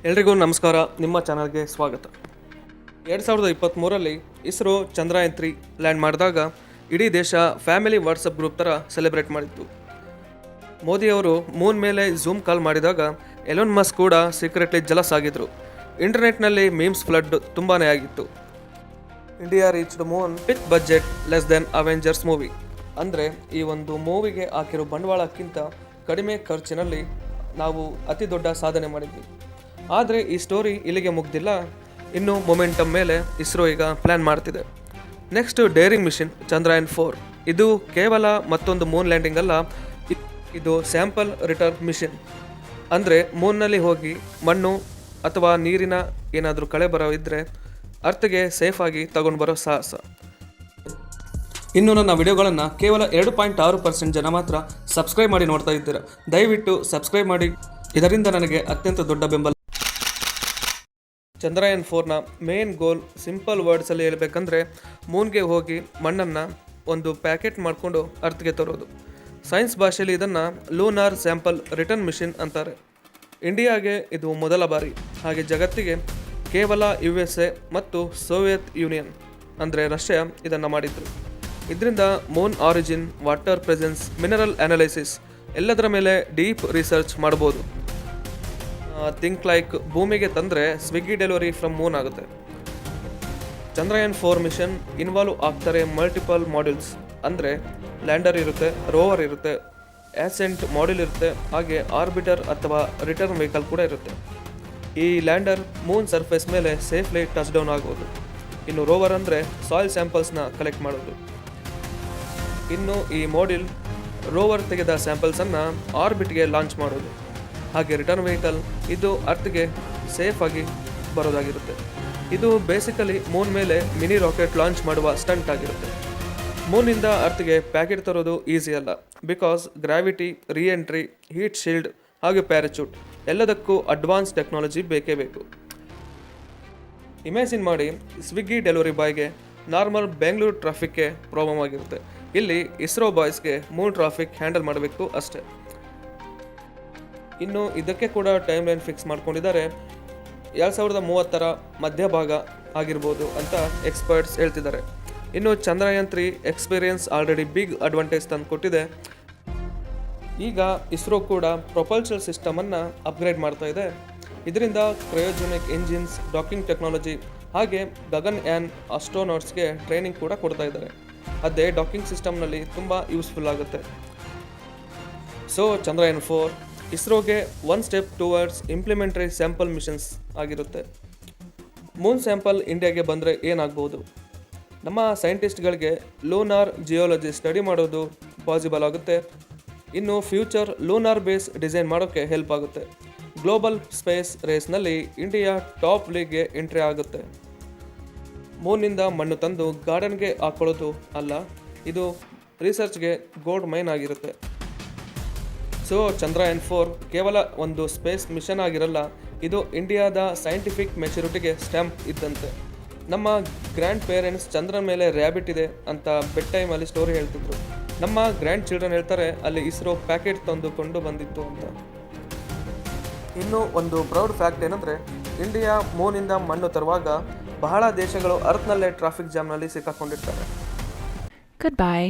ಎಲ್ರಿಗೂ ನಮಸ್ಕಾರ. ನಿಮ್ಮ ಚಾನಲ್ಗೆ ಸ್ವಾಗತ. 2023ರಲ್ಲಿ ಇಸ್ರೋ ಚಂದ್ರಯಾನ್-3 ಲ್ಯಾಂಡ್ ಮಾಡಿದಾಗ ಇಡೀ ದೇಶ ಫ್ಯಾಮಿಲಿ ವಾಟ್ಸಪ್ ಗ್ರೂಪ್ ಥರ ಸೆಲೆಬ್ರೇಟ್ ಮಾಡಿತ್ತು. ಮೋದಿಯವರು ಮೂನ್ ಮೇಲೆ ಝೂಮ್ ಕಾಲ್ ಮಾಡಿದಾಗ ಎಲೋನ್ ಮಸ್ಕ್ ಕೂಡ ಸೀಕ್ರೆಟ್ಲಿ ಜಲಸ್ ಆಗಿದ್ರು. ಇಂಟರ್ನೆಟ್ನಲ್ಲಿ ಮೀಮ್ಸ್ ಫ್ಲಡ್ ತುಂಬಾ ಆಗಿತ್ತು. India reached Moon with budget less than Avengers movie. ಅಂದರೆ ಈ ಒಂದು ಮೂವಿಗೆ ಹಾಕಿರೋ ಬಂಡವಾಳಕ್ಕಿಂತ ಕಡಿಮೆ ಖರ್ಚಿನಲ್ಲಿ ನಾವು ಅತಿ ದೊಡ್ಡ ಸಾಧನೆ ಮಾಡಿದ್ವಿ. ಆದರೆ ಈ ಸ್ಟೋರಿ ಇಲ್ಲಿಗೆ ಮುಗ್ದಿಲ್ಲ. ಇನ್ನು ಮೊಮೆಂಟಮ್ ಮೇಲೆ ಇಸ್ರೋ ಈಗ ಪ್ಲ್ಯಾನ್ ಮಾಡ್ತಿದೆ. Next daring mission Chandrayaan. ಇದು ಕೇವಲ ಮತ್ತೊಂದು ಮೂನ್ ಲ್ಯಾಂಡಿಂಗ್ ಅಲ್ಲ, ಇದು ಸ್ಯಾಂಪಲ್ ರಿಟರ್ನ್ ಮಿಷನ್. ಅಂದರೆ ಮೂನ್ನಲ್ಲಿ ಹೋಗಿ ಮಣ್ಣು ಅಥವಾ ನೀರಿನ ಏನಾದರೂ ಕಳೆ ಬರೋ ಇದ್ದರೆ ಅರ್ಥಗೆ ಸೇಫಾಗಿ ತಗೊಂಡು ಬರೋ ಸಾಹಸ. ಇನ್ನು ನನ್ನ ವಿಡಿಯೋಗಳನ್ನು ಕೇವಲ 2.6% ಜನ ಮಾತ್ರ ಸಬ್ಸ್ಕ್ರೈಬ್ ಮಾಡಿ ನೋಡ್ತಾ ಇದ್ದೀರಾ. ದಯವಿಟ್ಟು ಸಬ್ಸ್ಕ್ರೈಬ್ ಮಾಡಿ, ಇದರಿಂದ ನನಗೆ ಅತ್ಯಂತ ದೊಡ್ಡ ಬೆಂಬಲ. ಚಂದ್ರಯಾನ್-4ನ ಮೇನ್ ಗೋಲ್ ಸಿಂಪಲ್ ವರ್ಡ್ಸಲ್ಲಿ ಹೇಳಬೇಕಂದ್ರೆ ಮೂನ್ಗೆ ಹೋಗಿ ಮಣ್ಣನ್ನು ಒಂದು ಪ್ಯಾಕೆಟ್ ಮಾಡಿಕೊಂಡು ಅರ್ಥಗೆ ತರೋದು. ಸೈನ್ಸ್ ಭಾಷೆಯಲ್ಲಿ ಇದನ್ನು ಲೂನಾರ್ ಸ್ಯಾಂಪಲ್ ರಿಟರ್ನ್ ಮಿಷನ್ ಅಂತಾರೆ. ಇಂಡಿಯಾಗೆ ಇದು ಮೊದಲ ಬಾರಿ, ಹಾಗೆ ಜಗತ್ತಿಗೆ ಕೇವಲ USA ಮತ್ತು ಸೋವಿಯತ್ ಯೂನಿಯನ್ ಅಂದರೆ ರಷ್ಯಾ ಇದನ್ನು ಮಾಡಿದ್ರು. ಇದರಿಂದ Moon origin, water presence, mineral analysis ಎಲ್ಲದರ ಮೇಲೆ ಡೀಪ್ ರಿಸರ್ಚ್ ಮಾಡ್ಬೋದು. ಥಿಂಕ್ ಲೈಕ್ ಭೂಮಿಗೆ ತಂದರೆ ಸ್ವಿಗ್ಗಿ ಡೆಲಿವರಿ ಫ್ರಮ್ ಮೂನ್ ಆಗುತ್ತೆ. ಚಂದ್ರಯಾನ್-4 ಮಿಷನ್ ಇನ್ವಾಲ್ವ್ ಆಗ್ತಾರೆ ಮಲ್ಟಿಪಲ್ ಮಾಡ್ಯೂಲ್ಸ್. ಅಂದರೆ ಲ್ಯಾಂಡರ್ ಇರುತ್ತೆ, ರೋವರ್ ಇರುತ್ತೆ, ಆಸೆಂಟ್ ಮಾಡ್ಯೂಲ್ ಇರುತ್ತೆ, ಹಾಗೆ ಆರ್ಬಿಟರ್ ಅಥವಾ ರಿಟರ್ನ್ ವೆಹಿಕಲ್ ಕೂಡ ಇರುತ್ತೆ. ಈ ಲ್ಯಾಂಡರ್ ಮೂನ್ ಸರ್ಫೇಸ್ ಮೇಲೆ ಸೇಫ್ಲಿ ಟಚ್ ಡೌನ್ ಆಗೋದು. ಇನ್ನು ರೋವರ್ ಅಂದರೆ ಸಾಯಿಲ್ ಸ್ಯಾಂಪಲ್ಸ್ನ ಕಲೆಕ್ಟ್ ಮಾಡೋದು. ಇನ್ನು ಈ ಮಾಡ್ಯೂಲ್ ರೋವರ್ ತೆಗೆದ ಸ್ಯಾಂಪಲ್ಸನ್ನು ಆರ್ಬಿಟ್ಗೆ ಲಾಂಚ್ ಮಾಡೋದು. ಹಾಗೆ ರಿಟರ್ನ್ ವೆಹಿಕಲ್ ಇದು ಅರ್ಥ್ಗೆ ಸೇಫಾಗಿ ಬರೋದಾಗಿರುತ್ತೆ. ಇದು ಬೇಸಿಕಲಿ ಮೂನ್ ಮೇಲೆ ಮಿನಿ ರಾಕೆಟ್ ಲಾಂಚ್ ಮಾಡುವ ಸ್ಟಂಟ್ ಆಗಿರುತ್ತೆ. ಮೂನಿಂದ ಅರ್ಥ್ಗೆ ಪ್ಯಾಕೆಟ್ ತರೋದು ಈಸಿ ಅಲ್ಲ. Because gravity, reentry, heat shield ಹಾಗೆ ಪ್ಯಾರಾಚೂಟ್ ಎಲ್ಲದಕ್ಕೂ ಅಡ್ವಾನ್ಸ್ ಟೆಕ್ನಾಲಜಿ ಬೇಕೇ ಬೇಕು. ಇಮ್ಯಾಜಿನ್ ಮಾಡಿ, ಸ್ವಿಗ್ಗಿ ಡೆಲಿವರಿ ಬಾಯ್ಗೆ ನಾರ್ಮಲ್ ಬೆಂಗಳೂರು ಟ್ರಾಫಿಕ್ಗೆ ಪ್ರಾಬ್ಲಮ್ ಆಗಿರುತ್ತೆ. ಇಲ್ಲಿ ಇಸ್ರೋ ಬಾಯ್ಸ್ಗೆ ಮೂನ್ ಟ್ರಾಫಿಕ್ ಹ್ಯಾಂಡಲ್ ಮಾಡಬೇಕು ಅಷ್ಟೇ. ಇನ್ನು ಇದಕ್ಕೆ ಕೂಡ ಟೈಮ್ ಲೈನ್ ಫಿಕ್ಸ್ ಮಾಡ್ಕೊಂಡಿದ್ದಾರೆ. 2030 ಮಧ್ಯಭಾಗ ಆಗಿರ್ಬೋದು ಅಂತ ಎಕ್ಸ್ಪರ್ಟ್ಸ್ ಹೇಳ್ತಿದ್ದಾರೆ. ಇನ್ನು ಚಂದ್ರಯಾನ್-3 ಎಕ್ಸ್ಪೀರಿಯನ್ಸ್ ಆಲ್ರೆಡಿ ಬಿಗ್ ಅಡ್ವಾಂಟೇಜ್ ತಂದು ಕೊಟ್ಟಿದೆ. ಈಗ ಇಸ್ರೋ ಕೂಡ ಪ್ರೊಪಲ್ಷನ್ ಸಿಸ್ಟಮನ್ನು ಅಪ್ಗ್ರೇಡ್ ಮಾಡ್ತಾ ಇದೆ. ಇದರಿಂದ ಕ್ರಯೋಜೆನಿಕ್ ಇಂಜಿನ್ಸ್, ಡಾಕಿಂಗ್ ಟೆಕ್ನಾಲಜಿ ಹಾಗೆ ಗಗನಯಾನ್ ಆಸ್ಟ್ರೋನಾಟ್ಸ್ಗೆ ಟ್ರೈನಿಂಗ್ ಕೂಡ ಕೊಡ್ತಾ ಇದ್ದಾರೆ. ಅದೇ ಡಾಕಿಂಗ್ ಸಿಸ್ಟಮ್ನಲ್ಲಿ ತುಂಬ ಯೂಸ್ಫುಲ್ ಆಗುತ್ತೆ. ಸೊ ಚಂದ್ರಯಾನ್-4 ಇಸ್ರೋಗೆ one step towards implementary sample missions ಆಗಿರುತ್ತೆ. ಮೂನ್ ಸ್ಯಾಂಪಲ್ ಇಂಡಿಯಾಗೆ ಬಂದರೆ ಏನಾಗ್ಬೋದು? ನಮ್ಮ ಸೈಂಟಿಸ್ಟ್ಗಳಿಗೆ ಲೂನಾರ್ ಜಿಯೋಲಜಿ ಸ್ಟಡಿ ಮಾಡೋದು ಪಾಸಿಬಲ್ ಆಗುತ್ತೆ. ಇನ್ನು ಫ್ಯೂಚರ್ ಲೂನಾರ್ ಬೇಸ್ ಡಿಸೈನ್ ಮಾಡೋಕ್ಕೆ ಹೆಲ್ಪ್ ಆಗುತ್ತೆ. ಗ್ಲೋಬಲ್ ಸ್ಪೇಸ್ ರೇಸ್ನಲ್ಲಿ ಇಂಡಿಯಾ ಟಾಪ್ ಲೀಗ್ಗೆ ಎಂಟ್ರಿ ಆಗುತ್ತೆ. ಮೂನಿಂದ ಮಣ್ಣು ತಂದು ಗಾರ್ಡನ್ಗೆ ಹಾಕೊಳ್ಳೋದು ಅಲ್ಲ, ಇದು ರಿಸರ್ಚ್ಗೆ ಗೋಲ್ಡ್ ಮೈನ್ ಆಗಿರುತ್ತೆ. ಸೊ ಚಂದ್ರಯಾನ್-4 ಕೇವಲ ಒಂದು ಸ್ಪೇಸ್ ಮಿಷನ್ ಆಗಿರಲ್ಲ, ಇದು ಇಂಡಿಯಾದ ಸೈಂಟಿಫಿಕ್ ಮೆಚುರಿಟಿಗೆ ಸ್ಟ್ಯಾಂಪ್ ಇದ್ದಂತೆ. ನಮ್ಮ ಗ್ರ್ಯಾಂಡ್ ಪೇರೆಂಟ್ಸ್ ಚಂದ್ರನ ಮೇಲೆ ರ್ಯಾಬಿಟ್ ಇದೆ ಅಂತ ಬೆಡ್ ಟೈಮಲ್ಲಿ ಸ್ಟೋರಿ ಹೇಳ್ತಿದ್ರು. ನಮ್ಮ ಗ್ರ್ಯಾಂಡ್ ಚಿಲ್ಡ್ರನ್ ಹೇಳ್ತಾರೆ ಅಲ್ಲಿ ಇಸ್ರೋ ಪ್ಯಾಕೆಟ್ ತಂದುಕೊಂಡು ಬಂದಿತ್ತು ಅಂತ. ಇನ್ನು ಒಂದು ಪ್ರೌಡ್ ಫ್ಯಾಕ್ಟ್ ಏನಂದರೆ, ಇಂಡಿಯಾ ಮೂನಿಂದ ಮಣ್ಣು ತರುವಾಗ ಬಹಳ ದೇಶಗಳು ಅರ್ತ್ನಲ್ಲೇ ಟ್ರಾಫಿಕ್ ಜಾಮ್ನಲ್ಲಿ ಸಿಕ್ಕಾಕೊಂಡಿರ್ತಾರೆ. Goodbye.